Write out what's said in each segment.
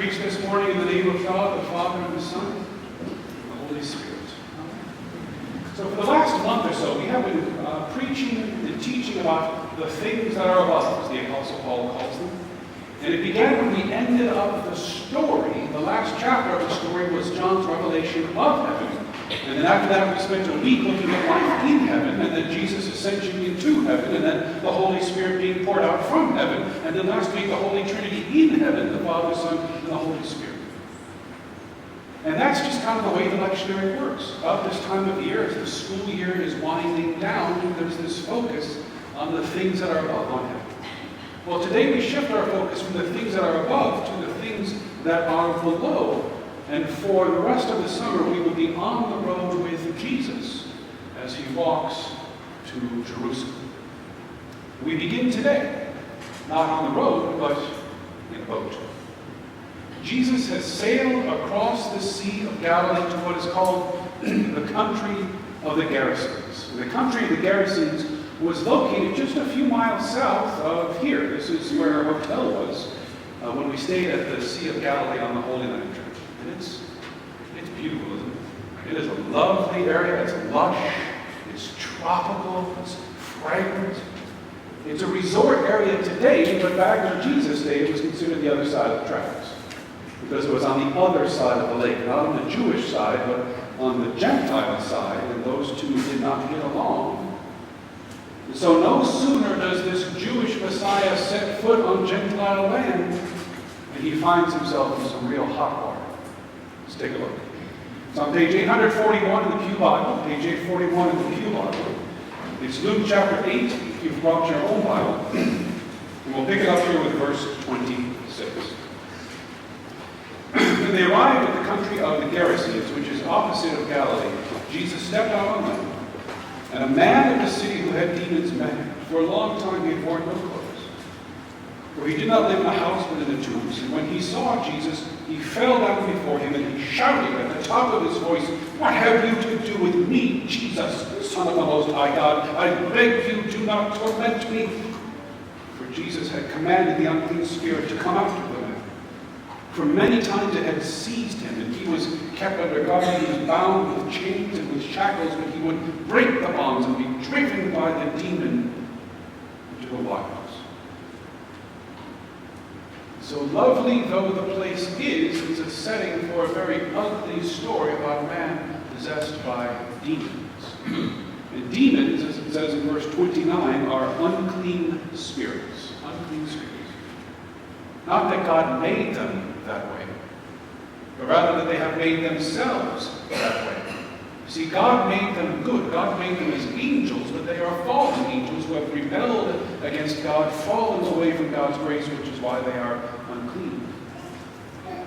preach this morning in the name of God, the Father, and the Son, and the Holy Spirit. So for the last month or so, we have been preaching and teaching about the things that are above, as the Apostle Paul calls them. And it began when we ended up the story. The last chapter of the story was John's revelation of heaven. And then after that, we spent a week looking at life in heaven, and then Jesus ascension into heaven, and then the Holy Spirit being poured out from heaven. And then last week, the Holy Trinity in heaven, the Father, Son, and the Holy Spirit. And that's just kind of the way the lectionary works. About this time of year, as the school year is winding down, there's this focus on the things that are above, on heaven. Well, today we shift our focus from the things that are above to the things that are below. And for the rest of the summer, we will be on the road with Jesus as he walks to Jerusalem. We begin today, not on the road, but in a boat. Jesus has sailed across the Sea of Galilee to what is called the country of the Gerasenes. The country of the Gerasenes was located just a few miles south of here. This is where our hotel was when we stayed at the Sea of Galilee on the Holy Land trip. And it's beautiful, isn't it? It is a lovely area. It's lush. It's tropical. It's fragrant. It's a resort area today, but back in Jesus' day, it was considered the other side of the tracks. Because it was on the other side of the lake, not on the Jewish side, but on the Gentile side, and those two did not get along. So no sooner does this Jewish Messiah set foot on Gentile land, and he finds himself in some real hot water. Let's take a look. It's on page 841 in the Pew Bible, page 841 in the Pew Bible. It's Luke chapter 8, if you've brought your own Bible. And we'll pick it up here with verse 26. When they arrived at the country of the Gerasenes, which is opposite of Galilee, Jesus stepped out on land. And a man of the city who had demons met him. For a long time he had worn no clothes. For he did not live in a house but in the tombs. And when he saw Jesus, he fell down before him and he shouted at the top of his voice, "What have you to do with me, Jesus, Son of the Most High God? I beg you, do not torment me." For Jesus had commanded the unclean spirit to come out of the man. For many times it had seized him, and he was kept under guard. He was bound with chains and with shackles, but he would break the bonds and be driven by the demon into the wilds. So lovely though the place is, it's a setting for a very ugly story about a man possessed by demons. And demons, as it says in verse 29, are unclean spirits. Unclean spirits. Not that God made them that way, but rather that they have made themselves that way. See, God made them good. God made them as angels, but they are fallen angels who have rebelled against God, fallen away from God's grace, which is why they are unclean.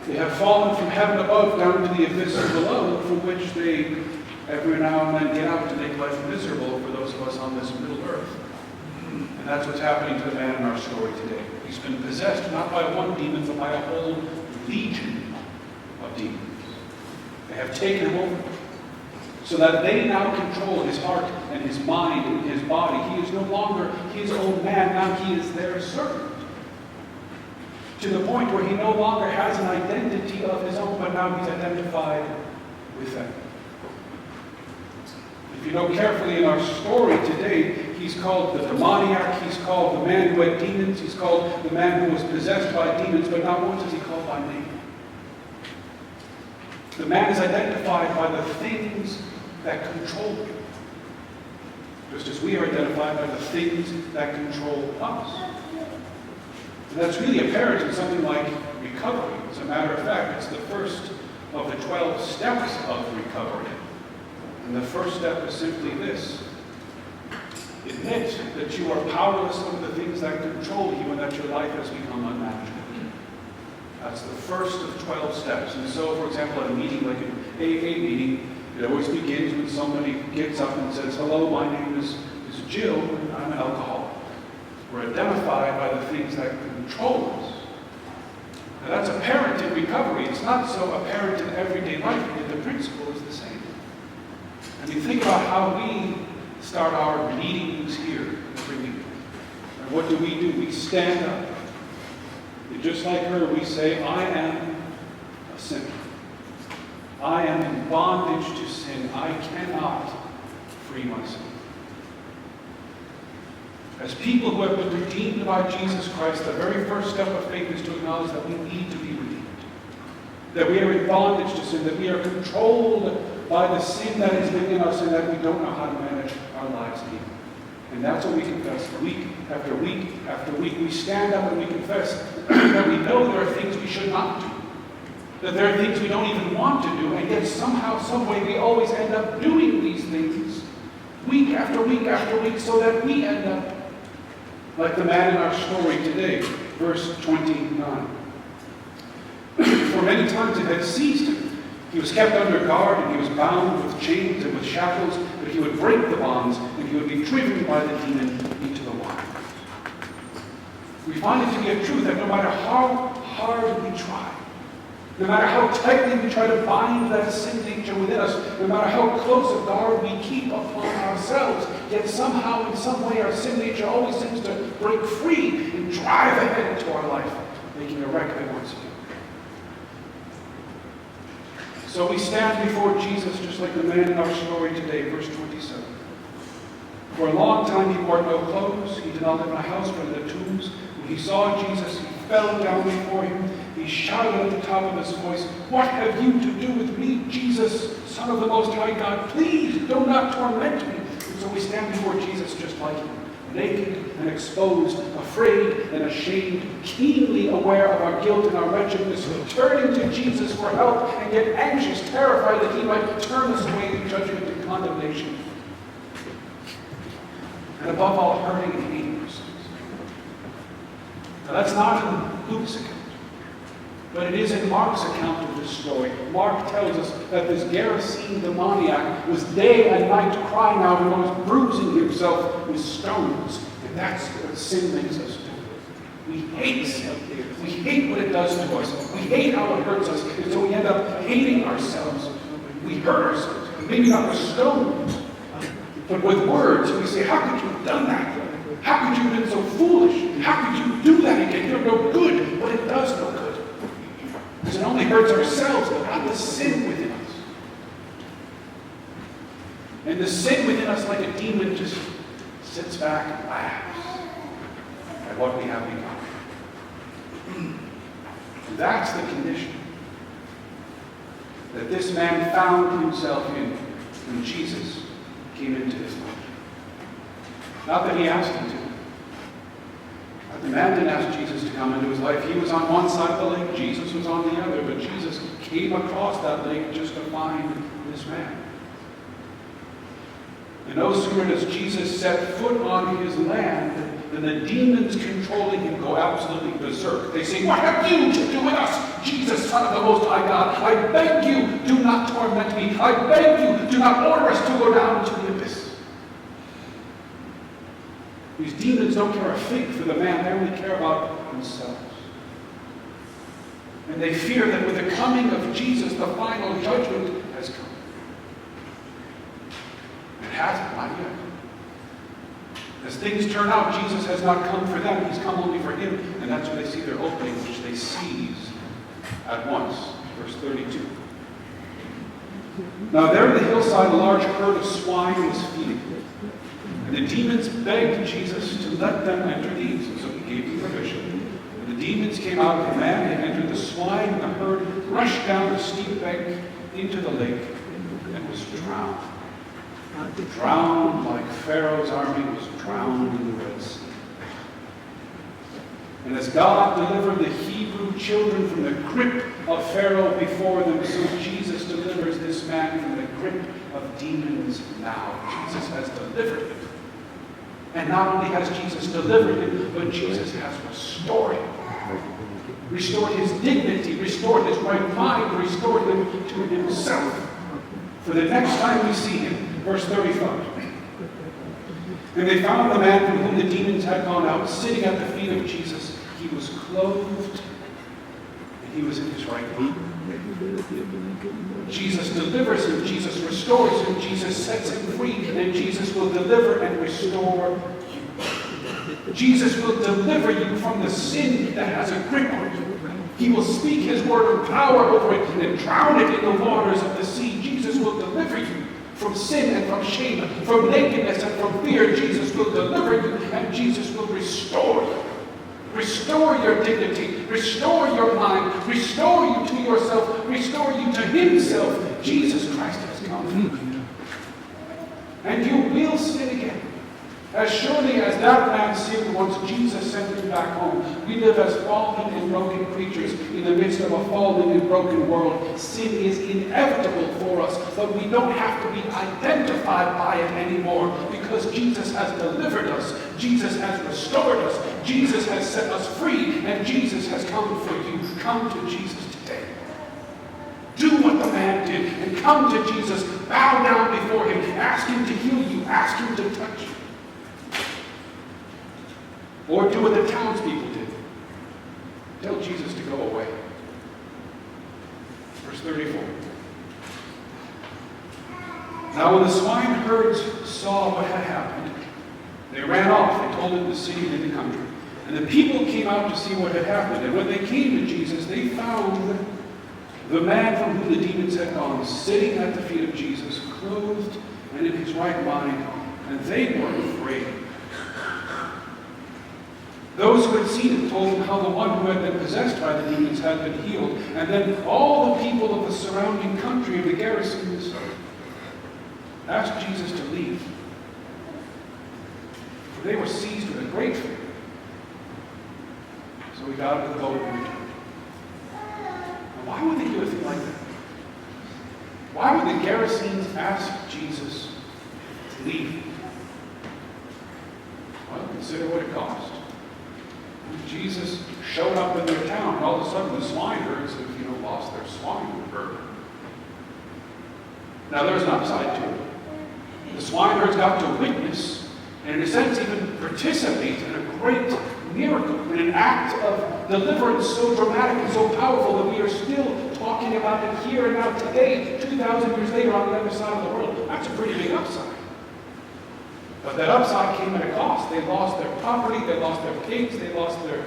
They have fallen from heaven above down to the abyss below, from which they every now and then get out to make life miserable for those of us on this middle earth. And that's what's happening to the man in our story today. He's been possessed not by one demon, but by a whole legion of demons. They have taken him over, so that they now control his heart and his mind and his body. He is no longer his own man, now he is their servant. To the point where he no longer has an identity of his own, but now he's identified with them. If you know carefully in our story today, he's called the demoniac, he's called the man who had demons, he's called the man who was possessed by demons, but not once is he called by name. The man is identified by the things that control him, just as we are identified by the things that control us. And that's really apparent in something like recovery. As a matter of fact, it's the first of the 12 steps of recovery. And the first step is simply this: admit that you are powerless over the things that control you and that your life has become unmanageable. That's the first of 12 steps. And so, for example, at a meeting like an AA meeting, it always begins when somebody gets up and says, "Hello, my name is Jill, and I'm an alcoholic." We're identified by the things that control us. Now, that's apparent in recovery. It's not so apparent in everyday life, but the principle is the same. I mean, think about how we start our meetings here every week. And what do? We stand up. And just like her, we say, "I am sin. I am in bondage to sin. I cannot free myself. As people who have been redeemed by Jesus Christ, the very first step of faith is to acknowledge that we need to be redeemed. That we are in bondage to sin, that we are controlled by the sin that is within us, and that we don't know how to manage our lives anymore. And that's what we confess week after week after week. We stand up and we confess that we know there are things we should not do. That there are things we don't even want to do, and yet somehow, some way, we always end up doing these things week after week after week, so that we end up like the man in our story today, verse 29. For many times it had seized him. He was kept under guard, and he was bound with chains and with shackles, but he would break the bonds, and he would be driven by the demon into the wild. We find it to be a truth that no matter how hard we try, no matter how tightly we try to bind that sin nature within us, no matter how close a guard we keep upon ourselves, yet somehow, in some way, our sin nature always seems to break free and drive ahead into our life, making a wreck of it once again. So we stand before Jesus just like the man in our story today, verse 27. For a long time he wore no clothes. He did not live in a house but in the tombs. When he saw Jesus, he fell down before him. He shouted at the top of his voice, "What have you to do with me, Jesus, Son of the Most High God? Please do not torment me." And so we stand before Jesus just like him, naked and exposed, afraid and ashamed, keenly aware of our guilt and our wretchedness, turning to Jesus for help, and yet anxious, terrified that he might turn us away to judgment and condemnation. And above all, hurting and hating ourselves. Now that's not in Luke's account, but it is in Mark's account of this story. Mark tells us that this Gerasene demoniac was day and night crying out and was bruising himself with stones. And that's what sin makes us do. We hate sin. We hate what it does to us. We hate how it hurts us. And so we end up hating ourselves. We hurt ourselves. Maybe not with stones, but with words. We say, "How could you have done that? How could you have been so foolish? How could you do that again? You're no good." But it does no good. Because it only hurts ourselves, but not the sin within us. And the sin within us, like a demon, just sits back and laughs at what we have become. And that's the condition that this man found himself in when Jesus came into his life. Not that he asked him to. The man didn't ask Jesus to come into his life. He was on one side of the lake, Jesus was on the other, but Jesus came across that lake just to find this man. And no sooner does Jesus set foot on his land than the demons controlling him go absolutely berserk. They say, "What have you to do with us, Jesus, Son of the Most High God? I beg you, do not torment me. I beg you, do not order us to go down into the abyss." These demons don't care a fig for the man. They only care about themselves. And they fear that with the coming of Jesus, the final judgment has come. It hasn't, not yet. As things turn out, Jesus has not come for them. He's come only for him. And that's when they see their opening, which they seize at once. Verse 32. Now there on the hillside, a large herd of swine was feeding. And the demons begged Jesus to let them enter these, and so he gave them permission. And the demons came out of the man, they entered the swine, and the herd rushed down the steep bank into the lake and was drowned. Drowned like Pharaoh's army was drowned in the Red Sea. And as God delivered the Hebrew children from the grip of Pharaoh before them, so Jesus delivers this man from the grip of demons now. Jesus has delivered him. And not only has Jesus delivered him, but Jesus has restored him. Restored his dignity, restored his right mind, restored him to himself. For the next time we see him, verse 35. And they found the man from whom the demons had gone out, sitting at the feet of Jesus. He was clothed, and he was in his right mind. Jesus delivers him, Jesus restores him, Jesus sets him free, and Jesus will deliver and restore you. Jesus will deliver you from the sin that has a grip on you. He will speak his word of power over it and drown it in the waters of the sea. Jesus will deliver you from sin and from shame, from nakedness and from fear. Jesus will deliver you, and Jesus will restore you. Restore your dignity, restore your mind, restore you to yourself, restore you to himself. Jesus Christ has come. And you will sin again. As surely as that man sinned once Jesus sent him back home, we live as fallen and broken creatures in the midst of a fallen and broken world. Sin is inevitable for us, but we don't have to be identified by it anymore because Jesus has delivered us. Jesus has restored us. Jesus has set us free, and Jesus has come for you. Come to Jesus today. Do what the man did and come to Jesus. Bow down before him. Ask him to heal you. Ask him to touch you. Or do what the townspeople did. Tell Jesus to go away. Verse 34. Now when the swineherds saw what had happened, they ran off and told it in the city and in the country. And the people came out to see what had happened. And when they came to Jesus, they found the man from whom the demons had gone, sitting at the feet of Jesus, clothed and in his right mind, and they were afraid. Those who had seen it told him how the one who had been possessed by the demons had been healed. And then all the people of the surrounding country of the Gerasenes asked Jesus to leave. For they were seized with a great fear. So he got into the boat and returned. Now, why would they do a thing like that? Why would the Gerasenes ask Jesus to leave? Well, consider what it cost. Jesus showed up in their town, and all of a sudden the swineherds have, lost their swineherd. Now there's an upside to it. The swineherds got to witness, and in a sense even participate in a great miracle, in an act of deliverance so dramatic and so powerful that we are still talking about it here and now today, 2,000 years later on the other side of the world. That's a pretty big upside. But that upside came at a cost. They lost their property, they lost their pigs, they lost their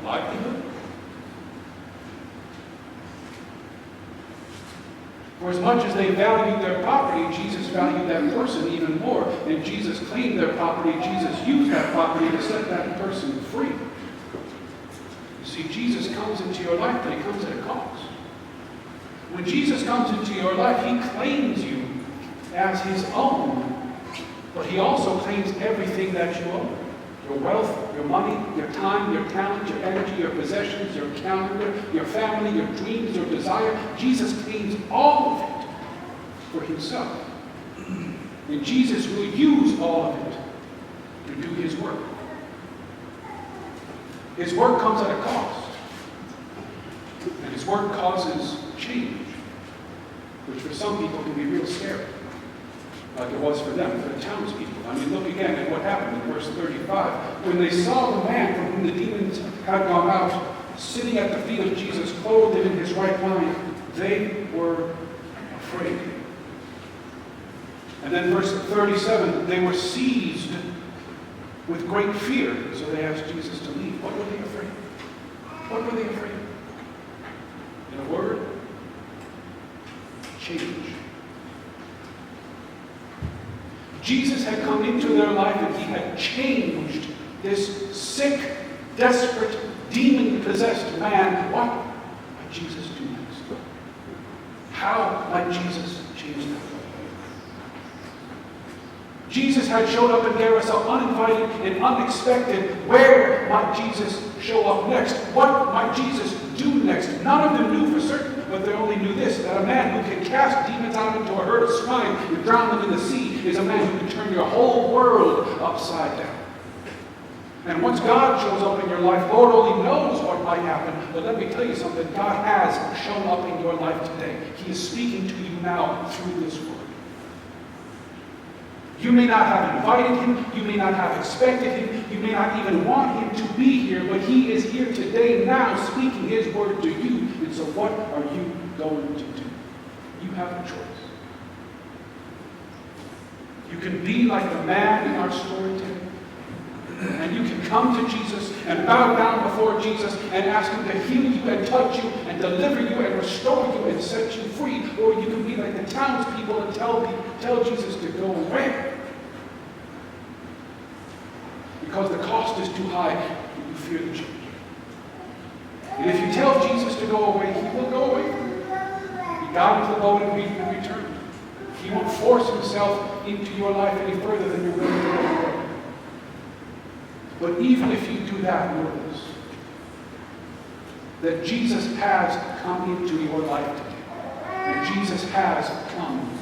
livelihood. For as much as they valued their property, Jesus valued that person even more. And Jesus claimed their property. Jesus used that property to set that person free. You see, Jesus comes into your life, but he comes at a cost. When Jesus comes into your life, he claims you as his own. But he also claims everything that you own. Your wealth, your money, your time, your talent, your energy, your possessions, your calendar, your family, your dreams, your desire. Jesus claims all of it for himself. And Jesus will use all of it to do his work. His work comes at a cost. And his work causes change, which for some people can be real scary. Like it was for them, for the townspeople. I mean, look again at what happened in verse 35. When they saw the man from whom the demons had gone out, sitting at the feet of Jesus, clothed and in his right mind, they were afraid. And then verse 37, they were seized with great fear. So they asked Jesus to leave. What were they afraid of? What were they afraid of? In a word, change. Jesus had come into their life and he had changed this sick, desperate, demon-possessed man. What might Jesus do next? How might Jesus change that? Jesus had showed up in Gerasa uninvited and unexpected. Where might Jesus show up next? What might Jesus do next? None of them knew for certain, but they only knew this, that a man who can cast demons out into a herd of swine and drown them in the sea is a man who can turn your whole world upside down. And once God shows up in your life, Lord only knows what might happen, but let me tell you something, God has shown up in your life today. He is speaking to you now through this word. You may not have invited him, you may not have expected him, you may not even want him to be here, but he is here today now speaking his word to you. And so what are you going to do? You have a choice. You can be like the man in our story today, And you can come to Jesus and bow down before Jesus and ask him to heal you and touch you and deliver you and restore you and set you free. Or you can be like the townspeople and tell Jesus to go away. Because the cost is too high and you fear the change. And if you tell Jesus to go away, he will go away from you. He got into the boat and returned. He won't force himself into your life any further than you're willing to go. But even if you do that, know this, that Jesus has come into your life today. And Jesus has come